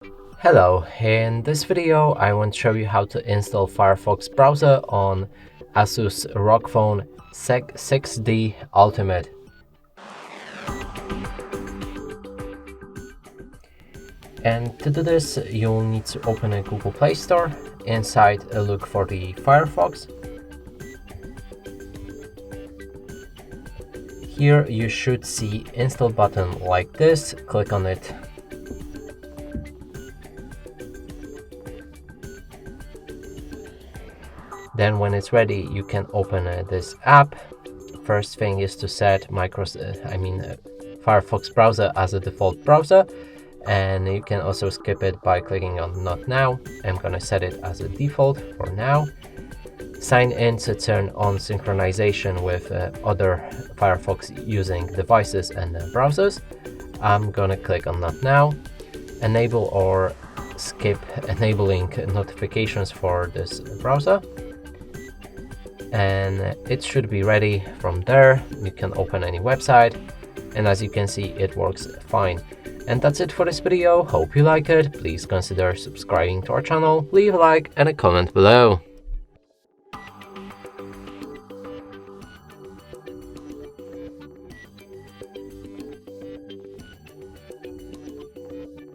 Hello, in this video I want to show you how to install Firefox browser on Asus ROG Phone 6D Ultimate. And to do this, you'll need to open a Google Play Store. Inside, look for the Firefox. Here you should see install button like this. Click on it. Then when it's ready, you can open this app. First thing is to set Firefox browser as a default browser, and you can also skip it by clicking on Not Now. I'm gonna set it as a default for now. Sign in to turn on synchronization with other Firefox using devices and browsers. I'm gonna click on Not Now. Enable or skip enabling notifications for this browser. And it should be ready. From there you can open any website, and as you can see, it works fine. And that's it for this video. Hope you like it. Please consider subscribing to our channel, leave a like and a comment below.